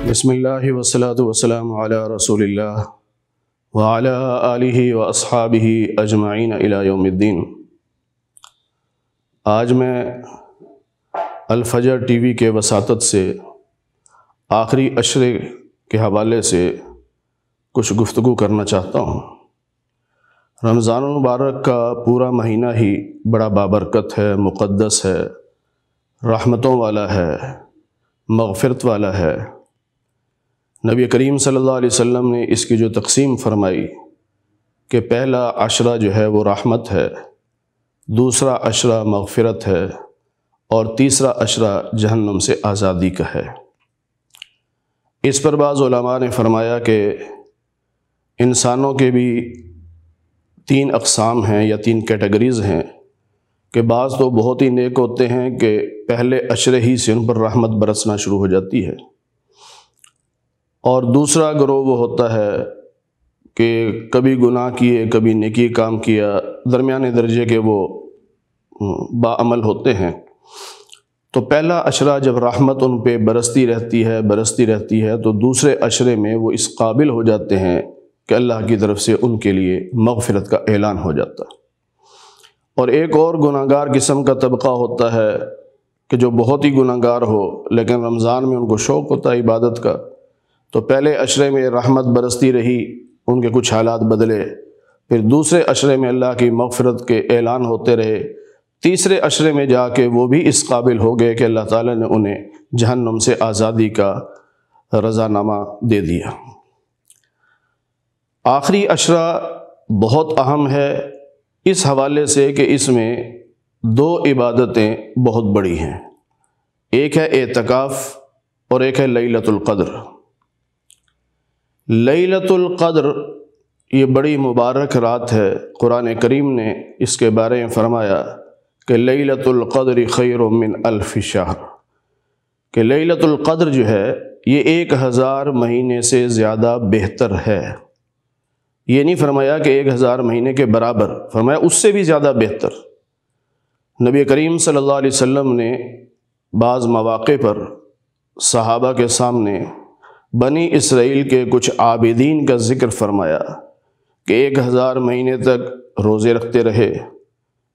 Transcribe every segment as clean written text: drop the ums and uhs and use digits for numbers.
بسم اللہ والصلاة والسلام علی رسول اللہ وعلی آلہ واصحابہ اجمعین الی یوم الدین۔ آج میں الفجر ٹی وی کے وساطت سے آخری عشرے کے حوالے سے کچھ گفتگو کرنا چاہتا ہوں۔ رمضان المبارک کا پورا مہینہ ہی بڑا بابرکت ہے، مقدس ہے، رحمتوں والا ہے، مغفرت والا ہے۔ نبی کریم صلی اللہ علیہ وسلم نے اس کی جو تقسیم فرمائی کہ پہلا عشرہ جو ہے وہ رحمت ہے، دوسرا عشرہ مغفرت ہے، اور تیسرا عشرہ جہنم سے آزادی کا ہے۔ اس پر بعض علماء نے فرمایا کہ انسانوں کے بھی 3 اقسام ہیں یا 3 کیٹیگریز ہیں کہ بعض تو بہت ہی نیک ہوتے ہیں کہ پہلے عشرے ہی سے ان پر رحمت برسنا شروع ہو جاتی ہے، اور دوسرا گروہ وہ ہوتا ہے کہ کبھی گناہ کیے کبھی نیکی کام کیا، درمیانے درجے کے وہ باعمل ہوتے ہیں۔ تو پہلا عشرہ جب رحمت ان پہ برستی رہتی ہے تو دوسرے عشرے میں وہ اس قابل ہو جاتے ہیں کہ اللہ کی طرف سے ان کے لیے مغفرت کا اعلان ہو جاتا ہے۔ اور ایک اور گناہگار قسم کا طبقہ ہوتا ہے کہ جو بہت ہی گناہگار ہو لیکن رمضان میں ان کو شوق ہوتا ہے عبادت کا، تو پہلے عشرے میں رحمت برستی رہی، ان کے کچھ حالات بدلے، پھر دوسرے عشرے میں اللہ کی مغفرت کے اعلان ہوتے رہے، تیسرے عشرے میں جا کے وہ بھی اس قابل ہو گئے کہ اللہ تعالیٰ نے انہیں جہنم سے آزادی کا رضا نامہ دے دیا۔ آخری عشرہ بہت اہم ہے اس حوالے سے کہ اس میں 2 عبادتیں بہت بڑی ہیں، ایک ہے اعتکاف اور ایک ہے لیلۃ القدر۔ لیلۃ القدر یہ بڑی مبارک رات ہے، قرآن کریم نے اس کے بارے میں فرمایا کہ لیلۃ القدر خیر من الف شہر، کہ لیلۃ القدر جو ہے یہ 1000 مہینے سے زیادہ بہتر ہے۔ یہ نہیں فرمایا کہ 1000 مہینے کے برابر، فرمایا اس سے بھی زیادہ بہتر۔ نبی کریم صلی اللہ علیہ وسلم نے بعض مواقع پر صحابہ کے سامنے بنی اسرائیل کے کچھ عابدین کا ذکر فرمایا کہ 1000 مہینے تک روزے رکھتے رہے،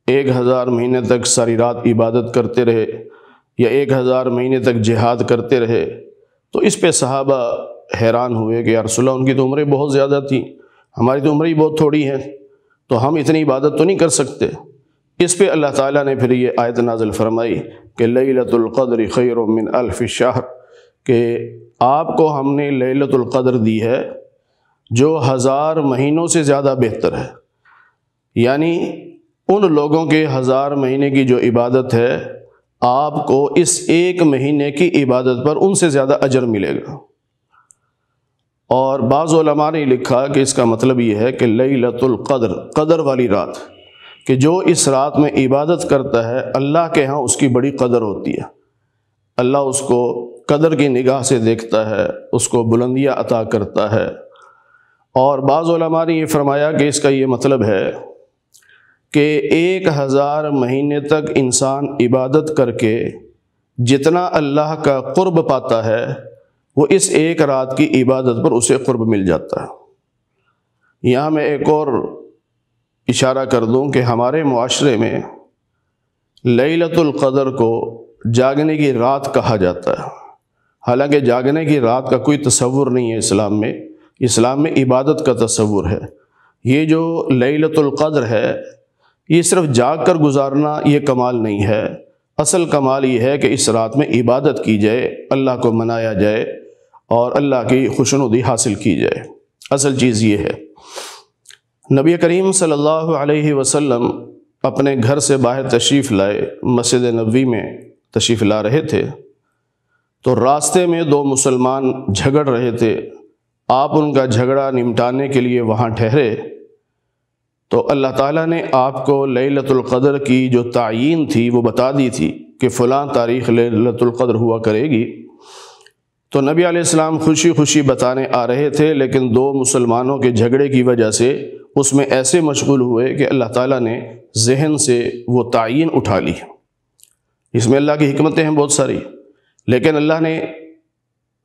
1000 مہینے تک ساری رات عبادت کرتے رہے، یا 1000 مہینے تک جہاد کرتے رہے۔ تو اس پہ صحابہ حیران ہوئے کہ یا رسول اللہ، ان کی تو عمریں بہت زیادہ تھیں، ہماری تو عمریں بہت تھوڑی ہیں، تو ہم اتنی عبادت تو نہیں کر سکتے۔ اس پہ اللہ تعالیٰ نے پھر یہ آیت نازل فرمائی کہ لیلۃ القدر خیر من الف شہر، کہ آپ کو ہم نے لیلۃ القدر دی ہے جو 1000 مہینوں سے زیادہ بہتر ہے، یعنی ان لوگوں کے 1000 مہینے کی جو عبادت ہے آپ کو اس 1 مہینے کی عبادت پر ان سے زیادہ اجر ملے گا۔ اور بعض علماء نے لکھا کہ اس کا مطلب یہ ہے کہ لیلۃ القدر، قدر والی رات، کہ جو اس رات میں عبادت کرتا ہے اللہ کے ہاں اس کی بڑی قدر ہوتی ہے، اللہ اس کو قدر کی نگاہ سے دیکھتا ہے، اس کو بلندیاں عطا کرتا ہے۔ اور بعض علماء نے یہ فرمایا کہ اس کا یہ مطلب ہے کہ 1000 مہینے تک انسان عبادت کر کے جتنا اللہ کا قرب پاتا ہے وہ اس ایک رات کی عبادت پر اسے قرب مل جاتا ہے۔ یہاں میں ایک اور اشارہ کر دوں کہ ہمارے معاشرے میں لیلۃ القدر کو جاگنے کی رات کہا جاتا ہے، حالانکہ جاگنے کی رات کا کوئی تصور نہیں ہے اسلام میں عبادت کا تصور ہے۔ یہ جو لیلۃ القدر ہے یہ صرف جاگ کر گزارنا یہ کمال نہیں ہے، اصل کمال یہ ہے کہ اس رات میں عبادت کی جائے، اللہ کو منایا جائے اور اللہ کی خوشنودی حاصل کی جائے، اصل چیز یہ ہے۔ نبی کریم صلی اللہ علیہ وسلم اپنے گھر سے باہر تشریف لائے، مسجد نبوی میں تشریف لا رہے تھے، تو راستے میں 2 مسلمان جھگڑ رہے تھے، آپ ان کا جھگڑا نمٹانے کے لیے وہاں ٹھہرے، تو اللہ تعالیٰ نے آپ کو لیلۃ القدر کی جو تعیین تھی وہ بتا دی تھی کہ فلاں تاریخ لیلۃ القدر ہوا کرے گی۔ تو نبی علیہ السلام خوشی خوشی بتانے آ رہے تھے، لیکن 2 مسلمانوں کے جھگڑے کی وجہ سے اس میں ایسے مشغول ہوئے کہ اللہ تعالیٰ نے ذہن سے وہ تعیین اٹھا لی۔ اس میں اللہ کی حکمتیں ہیں بہت ساری، لیکن اللہ نے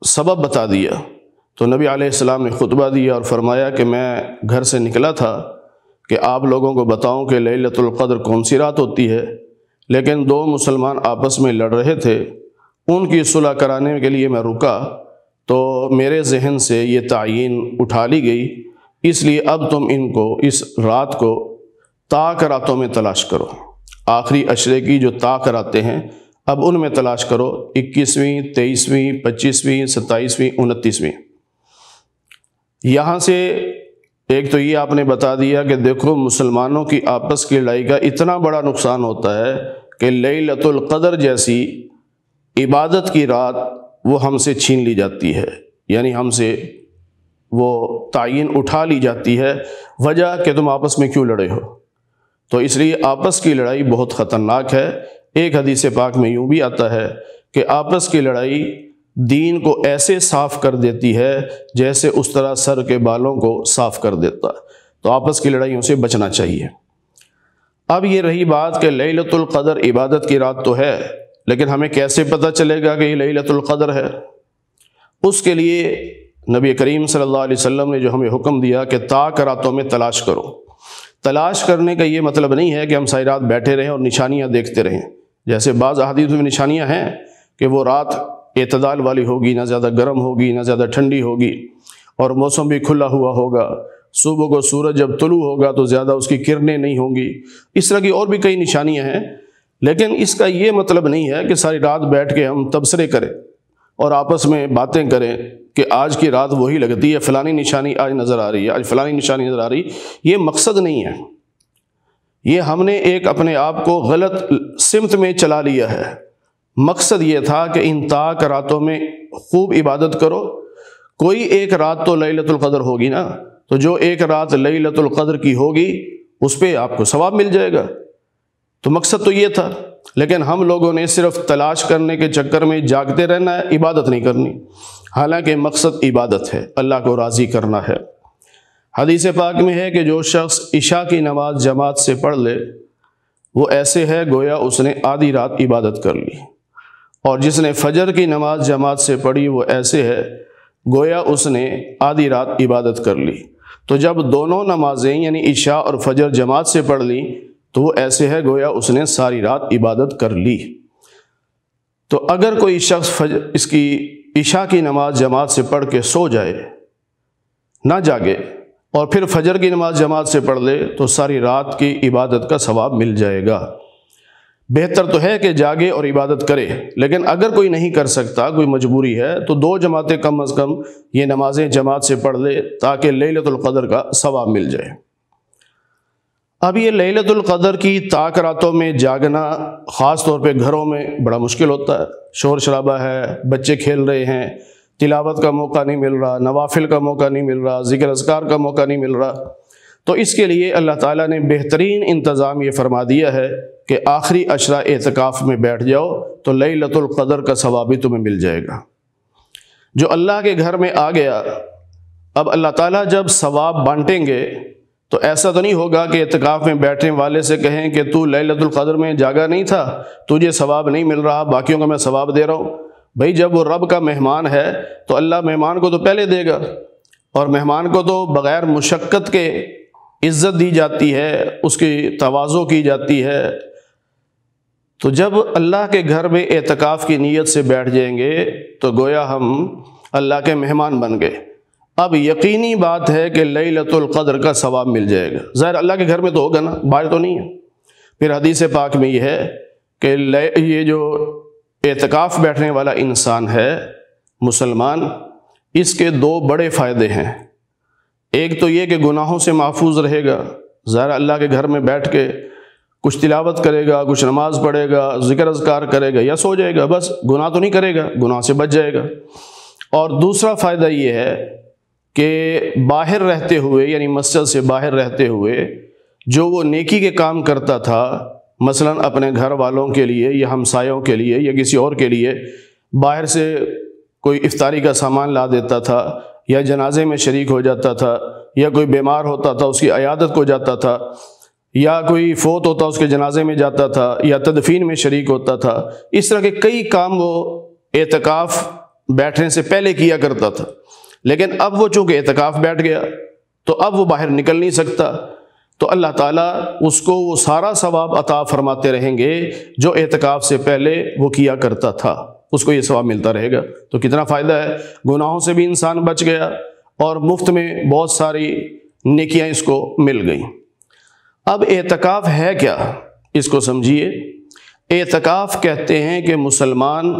سبب بتا دیا۔ تو نبی علیہ السلام نے خطبہ دیا اور فرمایا کہ میں گھر سے نکلا تھا کہ آپ لوگوں کو بتاؤں کہ لیلۃ القدر کون سی رات ہوتی ہے، لیکن دو مسلمان آپس میں لڑ رہے تھے، ان کی صلح کرانے کے لیے میں رکا تو میرے ذہن سے یہ تعیین اٹھا لی گئی، اس لیے اب تم ان کو اس رات کو طاق راتوں میں تلاش کرو، آخری عشرے کی جو طاق راتیں ہیں اب ان میں تلاش کرو، 21ویں، 23ویں، 25ویں، 27ویں، 29ویں۔ یہاں سے ایک تو یہ آپ نے بتا دیا کہ دیکھو مسلمانوں کی آپس کی لڑائی کا اتنا بڑا نقصان ہوتا ہے کہ لیلۃ القدر جیسی عبادت کی رات وہ ہم سے چھین لی جاتی ہے، یعنی ہم سے وہ تعین اٹھا لی جاتی ہے، وجہ کہ تم آپس میں کیوں لڑے ہو۔ تو اس لیے آپس کی لڑائی بہت خطرناک ہے۔ ایک حدیث پاک میں یوں بھی آتا ہے کہ آپس کی لڑائی دین کو ایسے صاف کر دیتی ہے جیسے اس طرح سر کے بالوں کو صاف کر دیتا، تو آپس کی لڑائیوں سے بچنا چاہیے۔ اب یہ رہی بات کہ لیلۃ القدر عبادت کی رات تو ہے، لیکن ہمیں کیسے پتہ چلے گا کہ یہ لیلۃ القدر ہے؟ اس کے لیے نبی کریم صلی اللہ علیہ وسلم نے جو ہمیں حکم دیا کہ طاق راتوں میں تلاش کرو۔ تلاش کرنے کا یہ مطلب نہیں ہے کہ ہم ساری رات بیٹھے رہیں اور نشانیاں دیکھتے رہیں، جیسے بعض احادیث میں نشانیاں ہیں کہ وہ رات اعتدال والی ہوگی، نہ زیادہ گرم ہوگی نہ زیادہ ٹھنڈی ہوگی، اور موسم بھی کھلا ہوا ہوگا، صبح کو سورج جب طلوع ہوگا تو زیادہ اس کی کرنیں نہیں ہوں گی، اس طرح کی اور بھی کئی نشانیاں ہیں۔ لیکن اس کا یہ مطلب نہیں ہے کہ ساری رات بیٹھ کے ہم تبصرے کریں اور آپس میں باتیں کریں کہ آج کی رات وہی لگتی ہے، فلانی نشانی آج نظر آ رہی ہے، آج فلانی نشانی نظر آ رہی، یہ مقصد نہیں ہے۔ یہ ہم نے ایک اپنے آپ کو غلط سمت میں چلا لیا ہے۔ مقصد یہ تھا کہ ان طاق راتوں میں خوب عبادت کرو، کوئی ایک رات تو لیلۃ القدر ہوگی نا، تو جو ایک رات لیلۃ القدر کی ہوگی اس پہ آپ کو ثواب مل جائے گا، تو مقصد تو یہ تھا۔ لیکن ہم لوگوں نے صرف تلاش کرنے کے چکر میں جاگتے رہنا ہے، عبادت نہیں کرنی، حالانکہ مقصد عبادت ہے، اللہ کو راضی کرنا ہے۔ حدیث پاک میں ہے کہ جو شخص عشاء کی نماز جماعت سے پڑھ لے وہ ایسے ہے گویا اس نے آدھی رات عبادت کر لی، اور جس نے فجر کی نماز جماعت سے پڑھی وہ ایسے ہے گویا اس نے آدھی رات عبادت کر لی۔ تو جب دونوں نمازیں یعنی عشاء اور فجر جماعت سے پڑھ لی تو وہ ایسے ہے گویا اس نے ساری رات عبادت کر لی۔ تو اگر کوئی شخص اس کی عشاء کی نماز جماعت سے پڑھ کے سو جائے، نہ جاگے، اور پھر فجر کی نماز جماعت سے پڑھ لے تو ساری رات کی عبادت کا ثواب مل جائے گا۔ بہتر تو ہے کہ جاگے اور عبادت کرے، لیکن اگر کوئی نہیں کر سکتا، کوئی مجبوری ہے، تو 2 جماعتیں کم از کم یہ نمازیں جماعت سے پڑھ لے تاکہ لیلۃ القدر کا ثواب مل جائے۔ اب یہ لیلۃ القدر کی طاق راتوں میں جاگنا خاص طور پہ گھروں میں بڑا مشکل ہوتا ہے، شور شرابہ ہے، بچے کھیل رہے ہیں، تلاوت کا موقع نہیں مل رہا، نوافل کا موقع نہیں مل رہا، ذکر اذکار کا موقع نہیں مل رہا۔ تو اس کے لیے اللہ تعالیٰ نے بہترین انتظام یہ فرما دیا ہے کہ آخری عشرہ اعتکاف میں بیٹھ جاؤ تو لیلۃ القدر کا ثواب بھی تمہیں مل جائے گا۔ جو اللہ کے گھر میں آ گیا، اب اللہ تعالیٰ جب ثواب بانٹیں گے تو ایسا تو نہیں ہوگا کہ اعتکاف میں بیٹھنے والے سے کہیں کہ تو لیلۃ القدر میں جاگا نہیں تھا، تجھے ثواب نہیں مل رہا، باقیوں کو میں ثواب دے رہا ہوں۔ بھائی جب وہ رب کا مہمان ہے تو اللہ مہمان کو تو پہلے دے گا، اور مہمان کو تو بغیر مشقت کے عزت دی جاتی ہے، اس کی تواضع کی جاتی ہے۔ تو جب اللہ کے گھر میں اعتکاف کی نیت سے بیٹھ جائیں گے تو گویا ہم اللہ کے مہمان بن گئے۔ اب یقینی بات ہے کہ لیلۃ القدر کا ثواب مل جائے گا، ظاہر اللہ کے گھر میں تو ہوگا نا، باہر تو نہیں ہے۔ پھر حدیث پاک میں یہ ہے کہ یہ جو اعتکاف بیٹھنے والا انسان ہے مسلمان، اس کے 2 بڑے فائدے ہیں۔ ایک تو یہ کہ گناہوں سے محفوظ رہے گا، ظاہر اللہ کے گھر میں بیٹھ کے کچھ تلاوت کرے گا، کچھ نماز پڑھے گا، ذکر اذکار کرے گا یا سو جائے گا، بس گناہ تو نہیں کرے گا، گناہ سے بچ جائے گا۔ اور دوسرا فائدہ یہ ہے کہ باہر رہتے ہوئے یعنی مسجد سے باہر رہتے ہوئے جو وہ نیکی کے کام کرتا تھا، مثلا اپنے گھر والوں کے لیے یا ہمسایوں کے لیے یا کسی اور کے لیے باہر سے کوئی افطاری کا سامان لا دیتا تھا، یا جنازے میں شریک ہو جاتا تھا، یا کوئی بیمار ہوتا تھا اس کی عیادت کو جاتا تھا، یا کوئی فوت ہوتا اس کے جنازے میں جاتا تھا، یا تدفین میں شریک ہوتا تھا، اس طرح کے کئی کام وہ اعتکاف بیٹھنے سے پہلے کیا کرتا تھا، لیکن اب وہ چونکہ اعتکاف بیٹھ گیا تو اب وہ باہر نکل نہیں سکتا، تو اللہ تعالیٰ اس کو وہ سارا ثواب عطا فرماتے رہیں گے جو اعتکاف سے پہلے وہ کیا کرتا تھا، اس کو یہ ثواب ملتا رہے گا۔ تو کتنا فائدہ ہے، گناہوں سے بھی انسان بچ گیا اور مفت میں بہت ساری نیکیاں اس کو مل گئیں۔ اب اعتکاف ہے کیا، اس کو سمجھیے۔ اعتکاف کہتے ہیں کہ مسلمان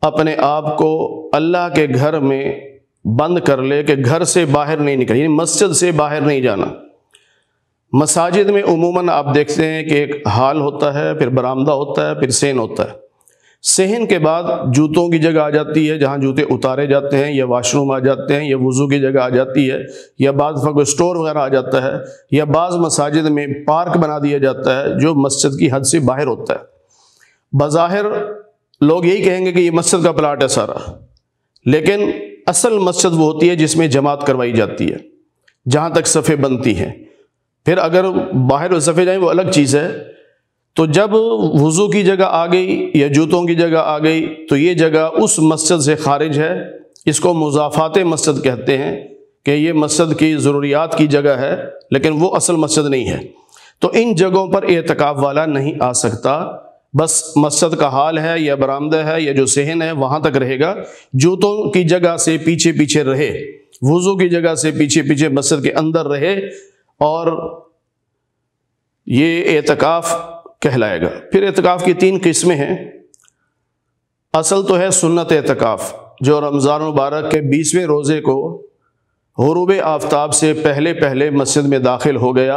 اپنے آپ کو اللہ کے گھر میں بند کر لے کہ گھر سے باہر نہیں نکل، یعنی مسجد سے باہر نہیں جانا۔ مساجد میں عموماً آپ دیکھتے ہیں کہ ایک ہال ہوتا ہے، پھر برآمدہ ہوتا ہے، پھر صحن ہوتا ہے۔ صحن کے بعد جوتوں کی جگہ آ جاتی ہے جہاں جوتے اتارے جاتے ہیں، یا واش روم آ جاتے ہیں، یا وضو کی جگہ آ جاتی ہے، یا بعض کوئی اسٹور وغیرہ آ جاتا ہے، یا بعض مساجد میں پارک بنا دیا جاتا ہے جو مسجد کی حد سے باہر ہوتا ہے۔ بظاہر لوگ یہی کہیں گے کہ یہ مسجد کا پلاٹ ہے سارا، لیکن اصل مسجد وہ ہوتی ہے جس میں جماعت کروائی جاتی ہے، جہاں تک صفیں بنتی ہیں۔ پھر اگر باہر صفیں جائیں وہ الگ چیز ہے۔ تو جب وضو کی جگہ آ گئی یا جوتوں کی جگہ آ گئی تو یہ جگہ اس مسجد سے خارج ہے، اس کو مضافات مسجد کہتے ہیں کہ یہ مسجد کی ضروریات کی جگہ ہے لیکن وہ اصل مسجد نہیں ہے۔ تو ان جگہوں پر اعتکاف والا نہیں آ سکتا، بس مسجد کا حال ہے یا برآمدہ ہے یا جو صحن ہے وہاں تک رہے گا، جوتوں کی جگہ سے پیچھے پیچھے رہے، وضو کی جگہ سے پیچھے پیچھے مسجد کے اندر رہے، اور یہ اعتکاف کہلائے گا۔ پھر اعتکاف کی 3 قسمیں ہیں۔ اصل تو ہے سنت اعتکاف، جو رمضان مبارک کے 20ویں روزے کو غروب آفتاب سے پہلے پہلے مسجد میں داخل ہو گیا،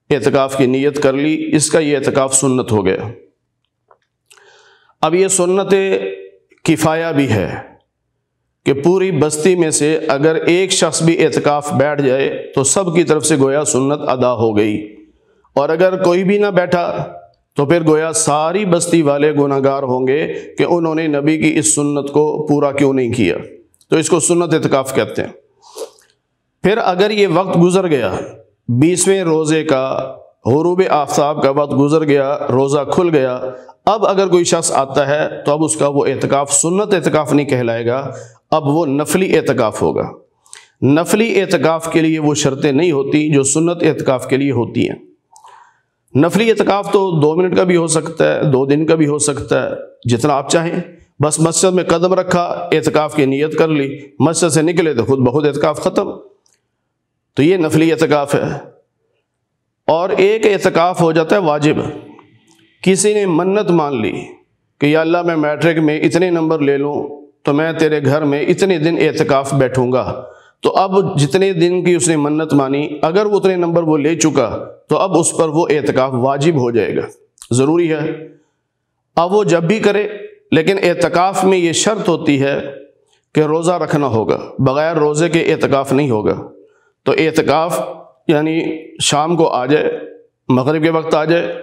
اعتکاف کی نیت کر لی، اس کا یہ اعتکاف سنت ہو گیا۔ اب یہ سنت کفایہ بھی ہے کہ پوری بستی میں سے اگر ایک شخص بھی اعتکاف بیٹھ جائے تو سب کی طرف سے گویا سنت ادا ہو گئی، اور اگر کوئی بھی نہ بیٹھا تو پھر گویا ساری بستی والے گناہگار ہوں گے کہ انہوں نے نبی کی اس سنت کو پورا کیوں نہیں کیا، تو اس کو سنت اعتکاف کہتے ہیں۔ پھر اگر یہ وقت گزر گیا، 20ویں روزے کا غروب آفتاب کا وقت گزر گیا، روزہ کھل گیا، اب اگر کوئی شخص آتا ہے تو اب اس کا وہ اعتکاف سنت اعتکاف نہیں کہلائے گا، اب وہ نفلی اعتکاف ہوگا۔ نفلی اعتکاف کے لیے وہ شرطیں نہیں ہوتی جو سنت اعتکاف کے لیے ہوتی ہیں۔ نفلی اعتکاف تو 2 منٹ کا بھی ہو سکتا ہے، 2 دن کا بھی ہو سکتا ہے، جتنا آپ چاہیں، بس مسجد میں قدم رکھا، اعتکاف کی نیت کر لی، مسجد سے نکلے تو خود بخود اعتکاف ختم۔ تو یہ نفلی اعتکاف ہے۔ اور ایک اعتکاف ہو جاتا ہے واجب، کسی نے منت مان لی کہ یا اللہ میں میٹرک میں اتنے نمبر لے لوں تو میں تیرے گھر میں اتنے دن اعتکاف بیٹھوں گا، تو اب جتنے دن کی اس نے منت مانی، اگر وہ اتنے نمبر وہ لے چکا تو اب اس پر وہ اعتکاف واجب ہو جائے گا، ضروری ہے۔ اب وہ جب بھی کرے، لیکن اعتکاف میں یہ شرط ہوتی ہے کہ روزہ رکھنا ہوگا، بغیر روزے کے اعتکاف نہیں ہوگا۔ تو اعتکاف یعنی شام کو آ جائے، مغرب کے وقت آ جائے،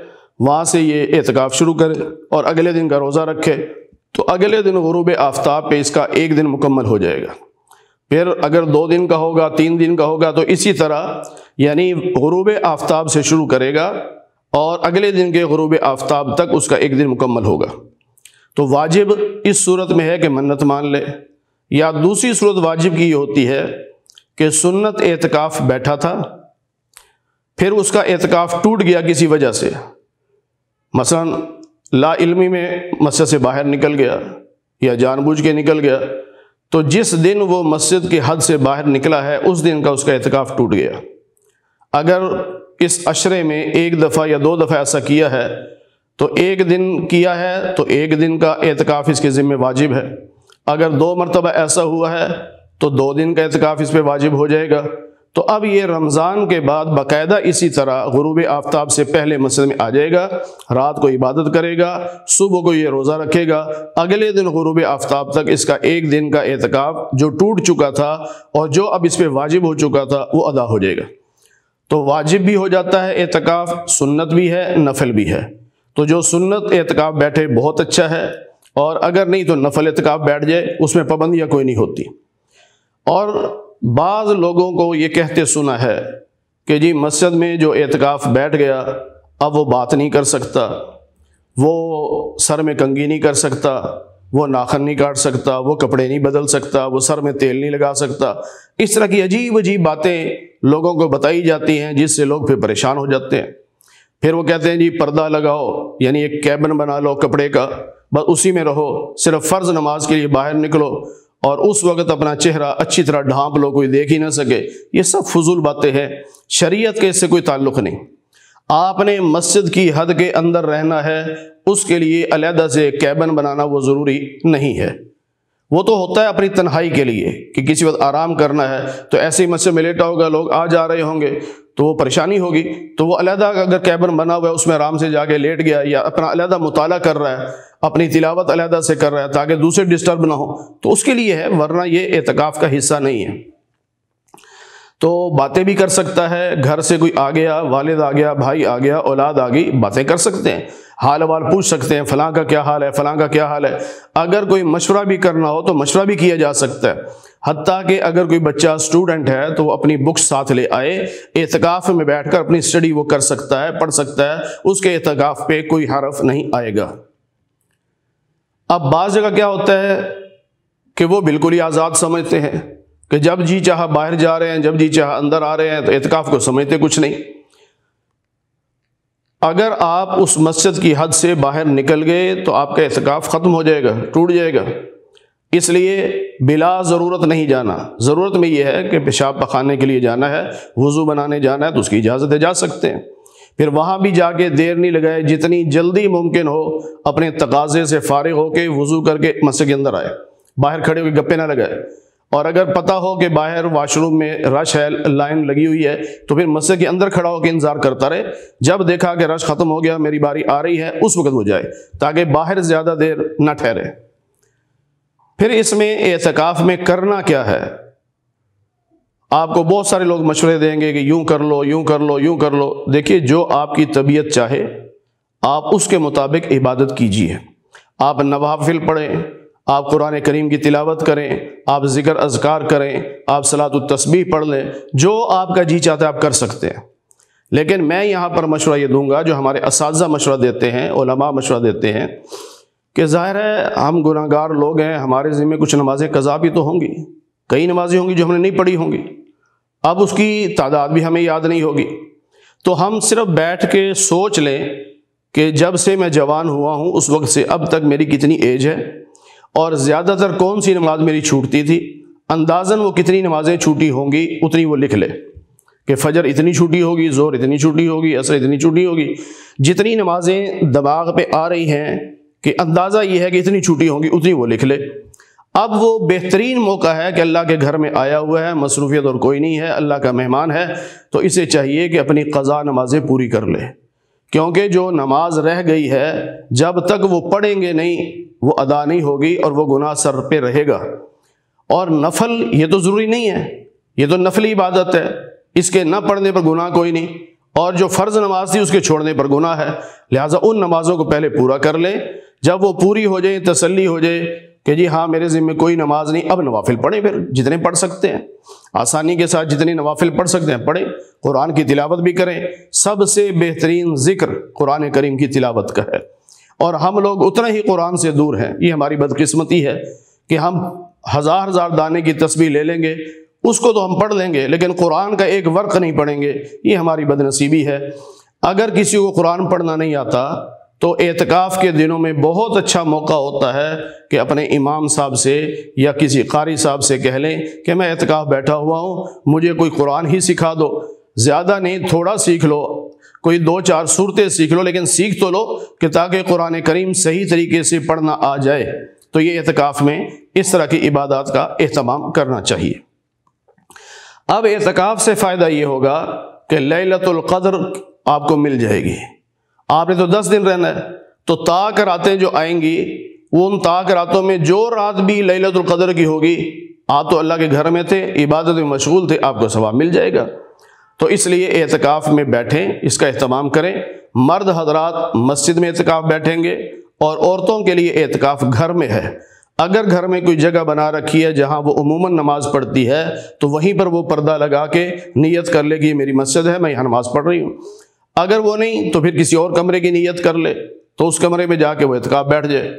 وہاں سے یہ اعتکاف شروع کرے اور اگلے دن کا روزہ رکھے، تو اگلے دن غروب آفتاب پہ اس کا 1 دن مکمل ہو جائے گا۔ پھر اگر 2 دن کا ہوگا، 3 دن کا ہوگا، تو اسی طرح یعنی غروب آفتاب سے شروع کرے گا اور اگلے دن کے غروب آفتاب تک اس کا 1 دن مکمل ہوگا۔ تو واجب اس صورت میں ہے کہ منت مان لے، یا دوسری صورت واجب کی یہ ہوتی ہے کہ سنت اعتکاف بیٹھا تھا، پھر اس کا اعتکاف ٹوٹ گیا کسی وجہ سے، مثلا لا علمی میں مسجد سے باہر نکل گیا یا جان بوجھ کے نکل گیا، تو جس دن وہ مسجد کی حد سے باہر نکلا ہے اس دن کا اس کا اعتکاف ٹوٹ گیا۔ اگر اس عشرے میں 1 دفعہ یا 2 دفعہ ایسا کیا ہے تو 1 دن کیا ہے تو 1 دن کا اعتکاف اس کے ذمہ واجب ہے، اگر 2 مرتبہ ایسا ہوا ہے تو 2 دن کا اعتکاف اس پہ واجب ہو جائے گا۔ تو اب یہ رمضان کے بعد باقاعدہ اسی طرح غروب آفتاب سے پہلے مسجد میں آ جائے گا، رات کو عبادت کرے گا، صبح کو یہ روزہ رکھے گا، اگلے دن غروب آفتاب تک اس کا 1 دن کا اعتکاف جو ٹوٹ چکا تھا اور جو اب اس پہ واجب ہو چکا تھا وہ ادا ہو جائے گا۔ تو واجب بھی ہو جاتا ہے اعتکاف، سنت بھی ہے، نفل بھی ہے۔ تو جو سنت اعتکاف بیٹھے بہت اچھا ہے، اور اگر نہیں تو نفل اعتکاف بیٹھ جائے، اس میں پابندیاں کوئی نہیں ہوتی۔ اور بعض لوگوں کو یہ کہتے سنا ہے کہ جی مسجد میں جو اعتکاف بیٹھ گیا اب وہ بات نہیں کر سکتا، وہ سر میں کنگھی نہیں کر سکتا، وہ ناخن نہیں کاٹ سکتا، وہ کپڑے نہیں بدل سکتا، وہ سر میں تیل نہیں لگا سکتا۔ اس طرح کی عجیب عجیب باتیں لوگوں کو بتائی جاتی ہیں جس سے لوگ پھر پریشان ہو جاتے ہیں۔ پھر وہ کہتے ہیں جی پردہ لگاؤ، یعنی ایک کیبن بنا لو کپڑے کا، بس اسی میں رہو، صرف فرض نماز کے لیے باہر نکلو اور اس وقت اپنا چہرہ اچھی طرح ڈھانپ لو، کوئی دیکھ ہی نہ سکے۔ یہ سب فضول باتیں ہیں، شریعت کے اس سے کوئی تعلق نہیں۔ آپ نے مسجد کی حد کے اندر رہنا ہے، اس کے لیے علیحدہ سے کیبن بنانا وہ ضروری نہیں ہے۔ وہ تو ہوتا ہے اپنی تنہائی کے لیے کہ کسی وقت آرام کرنا ہے تو ایسے ہی مسجد میں لیٹا ہوگا، لوگ آ جا رہے ہوں گے تو وہ پریشانی ہوگی، تو وہ علیحدہ اگر کیبن بنا ہوا ہے اس میں آرام سے جا کے لیٹ گیا، یا اپنا علیحدہ مطالعہ کر رہا ہے، اپنی تلاوت علیحدہ سے کر رہا ہے تاکہ دوسرے ڈسٹرب نہ ہو، تو اس کے لیے ہے، ورنہ یہ اعتکاف کا حصہ نہیں ہے۔ تو باتیں بھی کر سکتا ہے، گھر سے کوئی آ گیا، والد آ گیا، بھائی آ گیا، اولاد آ گئی، باتیں کر سکتے ہیں، حال احوال پوچھ سکتے ہیں، فلاں کا کیا حال ہے، فلاں کا کیا حال ہے۔ اگر کوئی مشورہ بھی کرنا ہو تو مشورہ بھی کیا جا سکتا ہے، حتیٰ کہ اگر کوئی بچہ اسٹوڈنٹ ہے تو وہ اپنی بکس ساتھ لے آئے، اعتکاف میں بیٹھ کر اپنی اسٹڈی وہ کر سکتا ہے، پڑھ سکتا ہے، اس کے اعتکاف پہ کوئی حرف نہیں آئے گا۔ اب بعض جگہ کیا ہوتا ہے کہ وہ بالکل ہی آزاد سمجھتے ہیں کہ جب جی چاہا باہر جا رہے ہیں، جب جی چاہا اندر آ رہے ہیں، تو اعتکاف کو سمجھتے کچھ نہیں۔ اگر آپ اس مسجد کی حد سے باہر نکل گئے تو آپ کا اعتکاف ختم ہو جائے گا، ٹوٹ جائے گا۔ اس لیے بلا ضرورت نہیں جانا۔ ضرورت میں یہ ہے کہ پیشاب پخانے کے لیے جانا ہے، وضو بنانے جانا ہے تو اس کی اجازت ہے، جا سکتے ہیں۔ پھر وہاں بھی جا کے دیر نہیں لگائے، جتنی جلدی ممکن ہو اپنے تقاضے سے فارغ ہو کے وضو کر کے مسجد کے اندر آئے، باہر کھڑے ہو کے گپے نہ لگائے۔ اور اگر پتہ ہو کہ باہر واش روم میں رش ہے، لائن لگی ہوئی ہے، تو پھر مسجد کے اندر کھڑا ہو کے انتظار کرتا رہے، جب دیکھا کہ رش ختم ہو گیا، میری باری آ رہی ہے، اس وقت وہ جائے، تاکہ باہر زیادہ دیر نہ ٹھہرے۔ پھر اس میں اعتکاف میں کرنا کیا ہے؟ آپ کو بہت سارے لوگ مشورے دیں گے کہ یوں کر لو، یوں کر لو، یوں کر لو۔ دیکھیے، جو آپ کی طبیعت چاہے آپ اس کے مطابق عبادت کیجیے۔ آپ نوافل پڑھیں، آپ قرآن کریم کی تلاوت کریں، آپ ذکر اذکار کریں، آپ صلاۃ التسبیح پڑھ لیں، جو آپ کا جی چاہتا ہے آپ کر سکتے ہیں۔ لیکن میں یہاں پر مشورہ یہ دوں گا، جو ہمارے اساتذہ مشورہ دیتے ہیں، علماء مشورہ دیتے ہیں، کہ ظاہر ہے ہم گناہ گار لوگ ہیں، ہمارے ذمہ کچھ نمازیں قضا بھی تو ہوں گی، کئی نمازیں ہوں گی جو ہم نے نہیں پڑھی ہوں گی، اب اس کی تعداد بھی ہمیں یاد نہیں ہوگی، تو ہم صرف بیٹھ کے سوچ لیں کہ جب سے میں جوان ہوا ہوں اس وقت سے اب تک میری کتنی ایج ہے، اور زیادہ تر کون سی نماز میری چھوٹتی تھی، اندازاً وہ کتنی نمازیں چھوٹی ہوں گی اتنی وہ لکھ لے کہ فجر اتنی چھوٹی ہوگی، ظہر اتنی چھوٹی ہوگی، عصر اتنی چھوٹی ہوگی۔ جتنی نمازیں دماغ پہ آ رہی ہیں کہ اندازہ یہ ہے کہ اتنی چھوٹی ہوں گی، اتنی وہ لکھ لے۔ اب وہ بہترین موقع ہے کہ اللہ کے گھر میں آیا ہوا ہے، مصروفیت اور کوئی نہیں ہے، اللہ کا مہمان ہے، تو اسے چاہیے کہ اپنی قضا نمازیں پوری کر لے، کیونکہ جو نماز رہ گئی ہے جب تک وہ پڑھیں گے نہیں وہ ادا نہیں ہوگی اور وہ گناہ سر پہ رہے گا۔ اور نفل یہ تو ضروری نہیں ہے، یہ تو نفلی عبادت ہے، اس کے نہ پڑھنے پر گناہ کوئی نہیں، اور جو فرض نماز تھی اس کے چھوڑنے پر گناہ ہے، لہٰذا ان نمازوں کو پہلے پورا کر لیں۔ جب وہ پوری ہو جائیں، تسلی ہو جائے کہ جی ہاں میرے ذمہ کوئی نماز نہیں، اب نوافل پڑھیں، پھر جتنے پڑھ سکتے ہیں آسانی کے ساتھ جتنی نوافل پڑھ سکتے ہیں پڑھیں، قرآن کی تلاوت بھی کریں۔ سب سے بہترین ذکر قرآن کریم کی تلاوت کا ہے، اور ہم لوگ اتنا ہی قرآن سے دور ہیں۔ یہ ہماری بدقسمتی ہے کہ ہم ہزار ہزار دانے کی تسبیح لے لیں گے، اس کو تو ہم پڑھ لیں گے لیکن قرآن کا ایک ورق نہیں پڑھیں گے، یہ ہماری بدنصیبی ہے۔ اگر کسی کو قرآن پڑھنا نہیں آتا تو اعتکاف کے دنوں میں بہت اچھا موقع ہوتا ہے کہ اپنے امام صاحب سے یا کسی قاری صاحب سے کہہ لیں کہ میں اعتکاف بیٹھا ہوا ہوں، مجھے کوئی قرآن ہی سکھا دو، زیادہ نہیں تھوڑا سیکھ لو، کوئی 2-4 صورتیں سیکھ لو، لیکن سیکھ تو لو کہ تاکہ قرآن کریم صحیح طریقے سے پڑھنا آ جائے۔ تو یہ اعتکاف میں اس طرح کی عبادات کا اہتمام کرنا چاہیے۔ اب اعتکاف سے فائدہ یہ ہوگا کہ لیلۃ القدر آپ کو مل جائے گی۔ آپ نے تو 10 دن رہنا ہے، تو طاق راتیں جو آئیں گی ان طاق راتوں میں جو رات بھی لیلۃ القدر کی ہوگی، آپ تو اللہ کے گھر میں تھے، عبادت میں مشغول تھے، آپ کو ثواب مل جائے گا۔ تو اس لیے اعتکاف میں بیٹھیں، اس کا اہتمام کریں۔ مرد حضرات مسجد میں اعتکاف بیٹھیں گے، اور عورتوں کے لیے اعتکاف گھر میں ہے۔ اگر گھر میں کوئی جگہ بنا رکھی ہے جہاں وہ عموماً نماز پڑھتی ہے تو وہیں پر وہ پردہ لگا کے نیت کر لے کہ یہ میری مسجد ہے، میں یہاں نماز پڑھ رہی ہوں۔ اگر وہ نہیں تو پھر کسی اور کمرے کی نیت کر لے، تو اس کمرے میں جا کے وہ اعتکاف بیٹھ جائے۔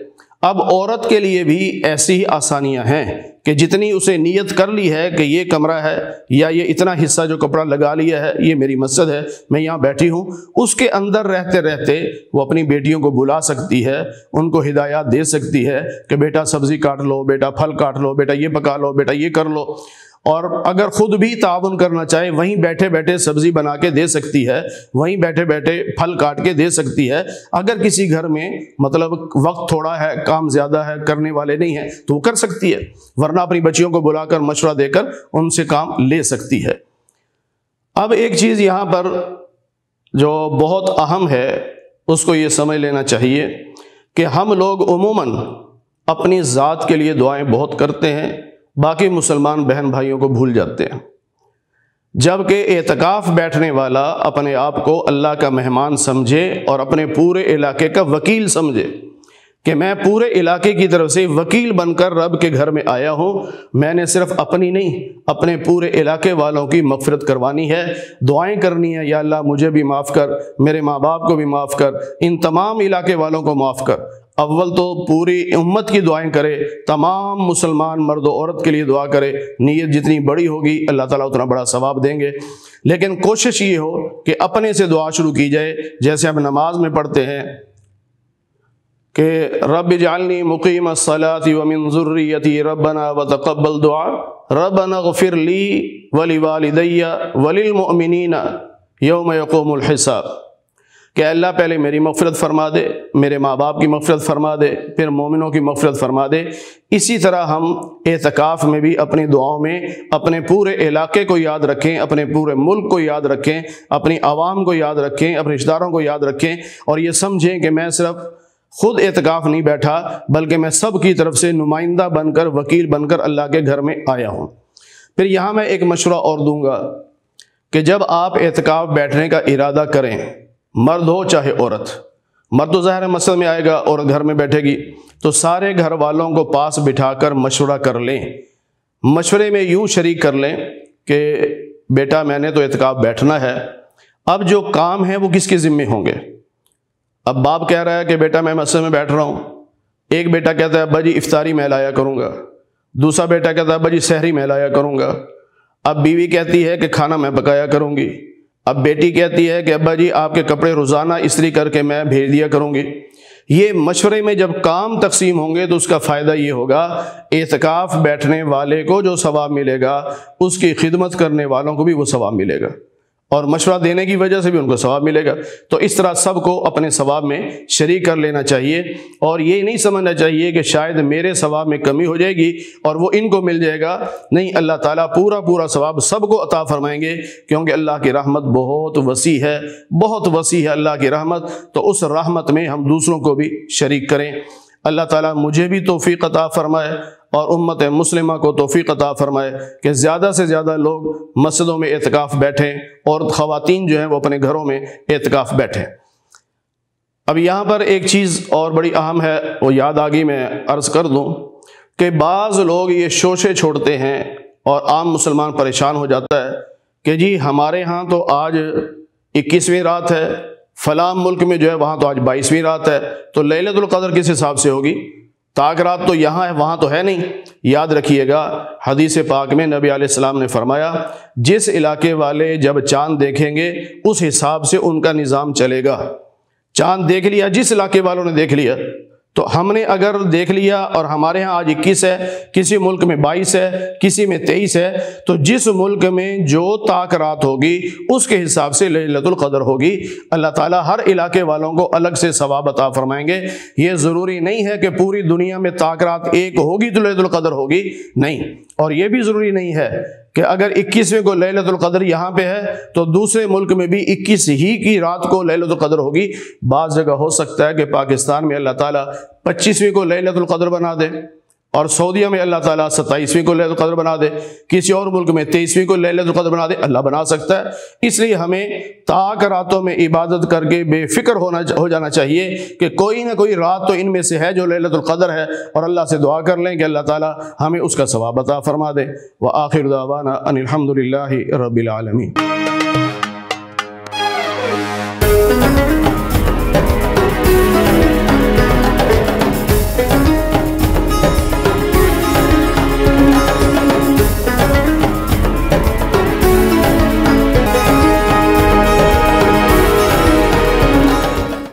اب عورت کے لیے بھی ایسی ہی آسانیاں ہیں کہ جتنی اسے نیت کر لی ہے کہ یہ کمرہ ہے یا یہ اتنا حصہ جو کپڑا لگا لیا ہے یہ میری مسجد ہے، میں یہاں بیٹھی ہوں، اس کے اندر رہتے رہتے وہ اپنی بیٹیوں کو بلا سکتی ہے، ان کو ہدایات دے سکتی ہے کہ بیٹا سبزی کاٹ لو، بیٹا پھل کاٹ لو، بیٹا یہ پکا لو، بیٹا یہ کر لو۔ اور اگر خود بھی تعاون کرنا چاہے وہیں بیٹھے بیٹھے سبزی بنا کے دے سکتی ہے، وہیں بیٹھے بیٹھے پھل کاٹ کے دے سکتی ہے۔ اگر کسی گھر میں مطلب وقت تھوڑا ہے، کام زیادہ ہے، کرنے والے نہیں ہیں تو وہ کر سکتی ہے، ورنہ اپنی بچیوں کو بلا کر مشورہ دے کر ان سے کام لے سکتی ہے۔ اب ایک چیز یہاں پر جو بہت اہم ہے اس کو یہ سمجھ لینا چاہیے کہ ہم لوگ عموماً اپنی ذات کے لیے دعائیں بہت کرتے ہیں، باقی مسلمان بہن بھائیوں کو بھول جاتے ہیں، جبکہ اعتکاف بیٹھنے والا اپنے آپ کو اللہ کا مہمان سمجھے اور اپنے پورے علاقے کا وکیل سمجھے کہ میں پورے علاقے کی طرف سے وکیل بن کر رب کے گھر میں آیا ہوں، میں نے صرف اپنی نہیں اپنے پورے علاقے والوں کی مغفرت کروانی ہے، دعائیں کرنی ہے، یا اللہ مجھے بھی معاف کر، میرے ماں باپ کو بھی معاف کر، ان تمام علاقے والوں کو معاف کر۔ اول تو پوری امت کی دعائیں کرے، تمام مسلمان مرد و عورت کے لیے دعا کرے، نیت جتنی بڑی ہوگی اللہ تعالیٰ اتنا بڑا ثواب دیں گے، لیکن کوشش یہ ہو کہ اپنے سے دعا شروع کی جائے، جیسے ہم نماز میں پڑھتے ہیں کہ رب اجعلنی مقیم الصلاۃ ومن ذریتی ربنا وتقبل دعا ربنا اغفر لی ولوالدی وللمؤمنین یوم یقوم الحساب، کہ اللہ پہلے میری مغفرت فرما دے، میرے ماں باپ کی مغفرت فرما دے، پھر مومنوں کی مغفرت فرما دے۔ اسی طرح ہم اعتکاف میں بھی اپنی دعاؤں میں اپنے پورے علاقے کو یاد رکھیں، اپنے پورے ملک کو یاد رکھیں، اپنی عوام کو یاد رکھیں، اپنے رشتہ داروں کو یاد رکھیں، اور یہ سمجھیں کہ میں صرف خود اعتکاف نہیں بیٹھا بلکہ میں سب کی طرف سے نمائندہ بن کر، وکیل بن کر اللہ کے گھر میں آیا ہوں۔ پھر یہاں میں ایک مشورہ اور دوں گا کہ جب آپ اعتکاف بیٹھنے کا ارادہ کریں، مرد ہو چاہے عورت، مرد تو ظاہر مسجد میں آئے گا، عورت گھر میں بیٹھے گی، تو سارے گھر والوں کو پاس بٹھا کر مشورہ کر لیں، مشورے میں یوں شریک کر لیں کہ بیٹا میں نے تو اعتکاف بیٹھنا ہے، اب جو کام ہے وہ کس کے ذمے ہوں گے؟ اب باپ کہہ رہا ہے کہ بیٹا میں مسجد میں بیٹھ رہا ہوں، ایک بیٹا کہتا ہے ابا جی افطاری میں لایا کروں گا، دوسرا بیٹا کہتا ہے ابا جی سحری میں لایا کروں گا، اب بیوی کہتی ہے کہ کھانا میں پکایا کروں گی، اب بیٹی کہتی ہے کہ ابا جی آپ کے کپڑے روزانہ استری کر کے میں بھیج دیا کروں گی۔ یہ مشورے میں جب کام تقسیم ہوں گے تو اس کا فائدہ یہ ہوگا، اعتکاف بیٹھنے والے کو جو ثواب ملے گا اس کی خدمت کرنے والوں کو بھی وہ ثواب ملے گا، اور مشورہ دینے کی وجہ سے بھی ان کو ثواب ملے گا۔ تو اس طرح سب کو اپنے ثواب میں شریک کر لینا چاہیے، اور یہ نہیں سمجھنا چاہیے کہ شاید میرے ثواب میں کمی ہو جائے گی اور وہ ان کو مل جائے گا، نہیں، اللہ تعالیٰ پورا ثواب سب کو عطا فرمائیں گے، کیونکہ اللہ کی رحمت بہت وسیع ہے، بہت وسیع ہے اللہ کی رحمت، تو اس رحمت میں ہم دوسروں کو بھی شریک کریں۔ اللہ تعالیٰ مجھے بھی توفیق عطا فرمائے اور امت مسلمہ کو توفیق عطا فرمائے کہ زیادہ سے زیادہ لوگ مسجدوں میں اعتکاف بیٹھیں، اور خواتین جو ہیں وہ اپنے گھروں میں اعتکاف بیٹھیں۔ اب یہاں پر ایک چیز اور بڑی اہم ہے، وہ یاد آ گئی، میں عرض کر دوں کہ بعض لوگ یہ شوشے چھوڑتے ہیں اور عام مسلمان پریشان ہو جاتا ہے کہ جی ہمارے ہاں تو آج 21ویں رات ہے، فلاں ملک میں جو ہے وہاں تو آج 22ویں رات ہے، تو لیلۃ القدر کس حساب سے ہوگی؟ تاک رات تو یہاں ہے وہاں تو ہے نہیں۔ یاد رکھیے گا حدیث پاک میں نبی علیہ السلام نے فرمایا جس علاقے والے جب چاند دیکھیں گے اس حساب سے ان کا نظام چلے گا۔ چاند دیکھ لیا، جس علاقے والوں نے دیکھ لیا، تو ہم نے اگر دیکھ لیا اور ہمارے ہاں آج 21 ہے، کسی ملک میں 22 ہے، کسی میں 23 ہے، تو جس ملک میں جو تاک رات ہوگی اس کے حساب سے لیلۃ القدر ہوگی۔ اللہ تعالیٰ ہر علاقے والوں کو الگ سے ثواب عطا فرمائیں گے۔ یہ ضروری نہیں ہے کہ پوری دنیا میں تاک رات ایک ہوگی تو لیلۃ القدر ہوگی، نہیں، اور یہ بھی ضروری نہیں ہے کہ اگر 21ویں کو لیلۃ القدر یہاں پہ ہے تو دوسرے ملک میں بھی 21 ہی کی رات کو لیلۃ القدر ہوگی۔ بعض جگہ ہو سکتا ہے کہ پاکستان میں اللہ تعالیٰ 25ویں کو لیلۃ القدر بنا دے، اور سعودیہ میں اللہ تعالیٰ 27ویں کو لیلۃ القدر بنا دے، کسی اور ملک میں 23ویں کو لیلۃ القدر بنا دے، اللہ بنا سکتا ہے۔ اس لیے ہمیں تاک راتوں میں عبادت کر کے بے فکر ہو جانا چاہیے کہ کوئی نہ کوئی رات تو ان میں سے ہے جو لیلۃ القدر ہے، اور اللہ سے دعا کر لیں کہ اللہ تعالیٰ ہمیں اس کا ثواب عطا فرما دے۔ وآخر دعوانا ان الحمد للہ رب العالمین۔